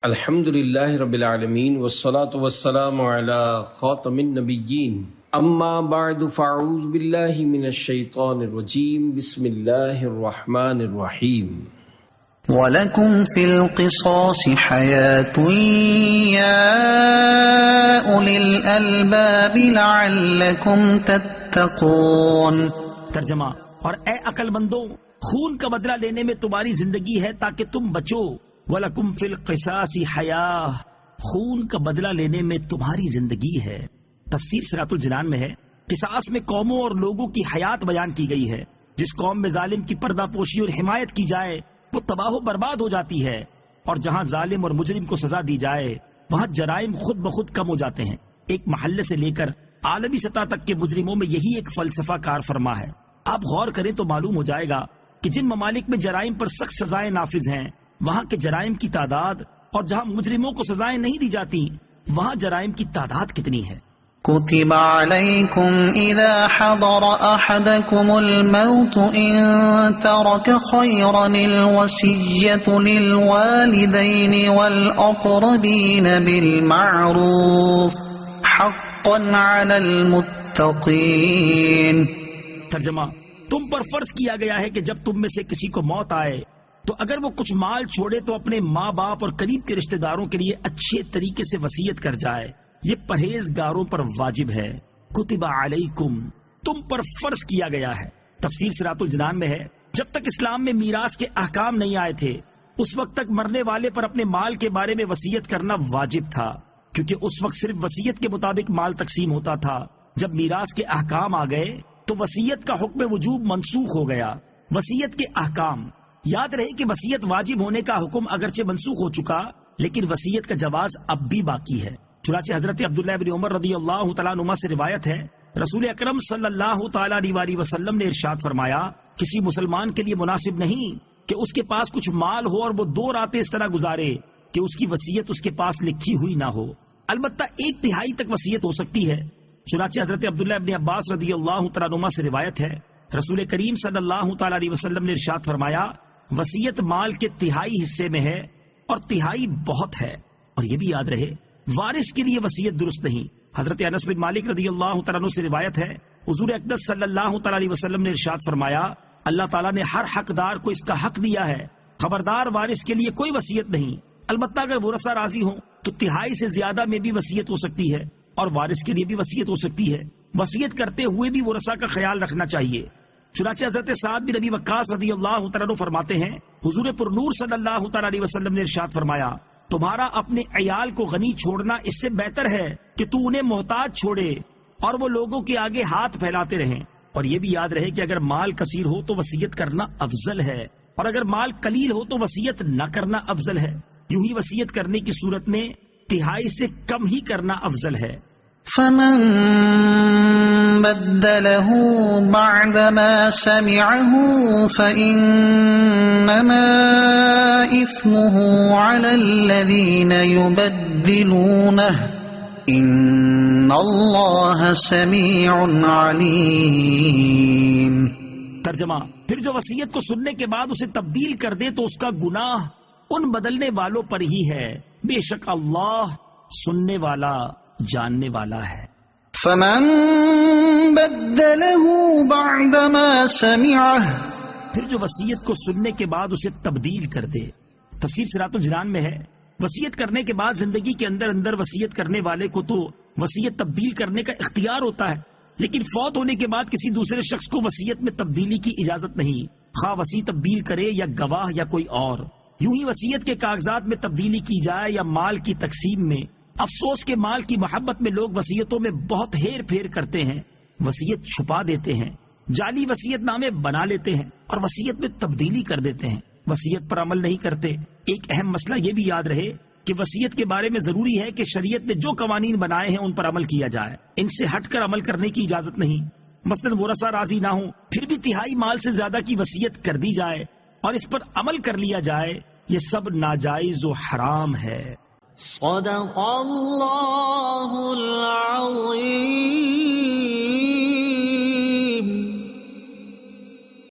الحمد للہ رب العالمین والصلاة والسلام علی خاتم النبیین اما بعد فاعوذ باللہ من الشیطان الرجیم بسم اللہ الرحمن الرحیم وَلَكُمْ فِي الْقِصَاصِ حَيَاةٌ يَا أُولِي الْأَلْبَابِ لَعَلَّكُمْ تَتَّقُونَ۔ ترجمہ: اور اے عقل مندوں، خون کا بدلہ لینے میں تمہاری زندگی ہے تاکہ تم بچو۔ وَلَكُمْ فِي الْقِصَاصِ حَيَاةٌ، خون کا بدلہ لینے میں تمہاری زندگی ہے۔ تفسیر صراط الجنان میں ہے، قصاص میں قوموں اور لوگوں کی حیات بیان کی گئی ہے۔ جس قوم میں ظالم کی پردہ پوشی اور حمایت کی جائے وہ تباہ و برباد ہو جاتی ہے، اور جہاں ظالم اور مجرم کو سزا دی جائے وہاں جرائم خود بخود کم ہو جاتے ہیں۔ ایک محلے سے لے کر عالمی سطح تک کے مجرموں میں یہی ایک فلسفہ کار فرما ہے۔ آپ غور کریں تو معلوم ہو جائے گا کہ جن ممالک میں جرائم پر سخت سزائیں نافذ ہیں وہاں کے جرائم کی تعداد، اور جہاں مجرموں کو سزائیں نہیں دی جاتی وہاں جرائم کی تعداد کتنی ہے۔ كتب عليكم إذا حضر أحدكم الموت إن ترك خيرا الوصية للوالدين والأقربين بالمعروف حقا على المتقين۔ ترجمہ: تم پر فرض کیا گیا ہے کہ جب تم میں سے کسی کو موت آئے تو اگر وہ کچھ مال چھوڑے تو اپنے ماں باپ اور قریب کے رشتہ داروں کے لیے اچھے طریقے سے وصیت کر جائے، یہ پرہیزگاروں پر واجب ہے۔ کتب علیکم، تم پر فرض کیا گیا ہے۔ تفسیر صراط الجنان میں ہے، جب تک اسلام میں میراث کے احکام نہیں آئے تھے اس وقت تک مرنے والے پر اپنے مال کے بارے میں وصیت کرنا واجب تھا، کیونکہ اس وقت صرف وصیت کے مطابق مال تقسیم ہوتا تھا۔ جب میراث کے احکام آ گئے تو وصیت کا حکم وجوب منسوخ ہو گیا۔ وصیت کے احکام، یاد رہے کہ وصیت واجب ہونے کا حکم اگرچہ منسوخ ہو چکا لیکن وصیت کا جواز اب بھی باقی ہے۔ چنانچہ حضرت عبداللہ بن عمر رضی اللہ تعالیٰ عنہ سے روایت ہے، رسول اکرم صلی اللہ تعالیٰ علیہ وسلم نے ارشاد فرمایا، کسی مسلمان کے لیے مناسب نہیں کہ اس کے پاس کچھ مال ہو اور وہ 2 راتیں اس طرح گزارے کہ اس کی وصیت اس کے پاس لکھی ہوئی نہ ہو، البتہ 1/3 تک وصیت ہو سکتی ہے۔ چنانچہ حضرت عبداللہ بن عباس رضی اللہ تعالیٰ عنہ سے روایت ہے، رسول کریم صلی اللہ تعالیٰ علیہ وسلم نے ارشاد فرمایا، وصیت مال کے 1/3 حصے میں ہے اور 1/3 بہت ہے۔ اور یہ بھی یاد رہے، وارث کے لیے وصیت درست نہیں۔ حضرت انس بن مالک رضی اللہ تعالیٰ عنہ سے روایت ہے، حضور اقدس صلی اللہ تعالیٰ علیہ وسلم نے ارشاد فرمایا، اللہ تعالیٰ نے ہر حقدار کو اس کا حق دیا ہے، خبردار وارث کے لیے کوئی وصیت نہیں، البتہ اگر ورثہ راضی ہوں تو 1/3 سے زیادہ میں بھی وصیت ہو سکتی ہے اور وارث کے لیے بھی وصیت ہو سکتی ہے۔ وصیت کرتے ہوئے بھی ورثہ کا خیال رکھنا چاہیے۔ چنانچہ حضرت سعد بن ابی وقاص رضی اللہ تعالیٰ عنہ فرماتے ہیں، حضور پر نور صلی اللہ تعالیٰ علیہ وسلم نے ارشاد فرمایا، تمہارا اپنے عیال کو غنی چھوڑنا اس سے بہتر ہے کہ تو انہیں محتاج چھوڑے اور وہ لوگوں کے آگے ہاتھ پھیلاتے رہیں۔ اور یہ بھی یاد رہے کہ اگر مال کثیر ہو تو وصیت کرنا افضل ہے، اور اگر مال قلیل ہو تو وصیت نہ کرنا افضل ہے۔ یوں ہی وصیت کرنے کی صورت میں 1/3 سے کم ہی کرنا افضل ہے۔ فمن بدله بعدما سمعه فإنما إثمه على الذين يبدلونه إن الله سميع عليم۔ ترجمہ: پھر جو وصیت کو سننے کے بعد اسے تبدیل کر دے تو اس کا گناہ ان بدلنے والوں پر ہی ہے، بے شک اللہ سننے والا جاننے والا ہے۔ فمن بدله بعدما سمعه، پھر جو وصیت کو سننے کے بعد اسے تبدیل کر دے۔ تفسیر صراط الجنان میں ہے، وصیت کرنے کے بعد زندگی کے اندر اندر وصیت کرنے والے کو تو وصیت تبدیل کرنے کا اختیار ہوتا ہے، لیکن فوت ہونے کے بعد کسی دوسرے شخص کو وصیت میں تبدیلی کی اجازت نہیں، خواہ وصی تبدیل کرے یا گواہ یا کوئی اور۔ یوں ہی وصیت کے کاغذات میں تبدیلی کی جائے یا مال کی تقسیم میں، افسوس کے مال کی محبت میں لوگ وصیتوں میں بہت ہیر پھیر کرتے ہیں، وصیت چھپا دیتے ہیں، جعلی وصیت نامے بنا لیتے ہیں اور وصیت میں تبدیلی کر دیتے ہیں، وصیت پر عمل نہیں کرتے۔ ایک اہم مسئلہ یہ بھی یاد رہے کہ وصیت کے بارے میں ضروری ہے کہ شریعت نے جو قوانین بنائے ہیں ان پر عمل کیا جائے، ان سے ہٹ کر عمل کرنے کی اجازت نہیں۔ مثلا ورثہ راضی نہ ہوں پھر بھی 1/3 مال سے زیادہ کی وصیت کر دی جائے اور اس پر عمل کر لیا جائے، یہ سب ناجائز و حرام ہے۔ صدق اللہ العظیم۔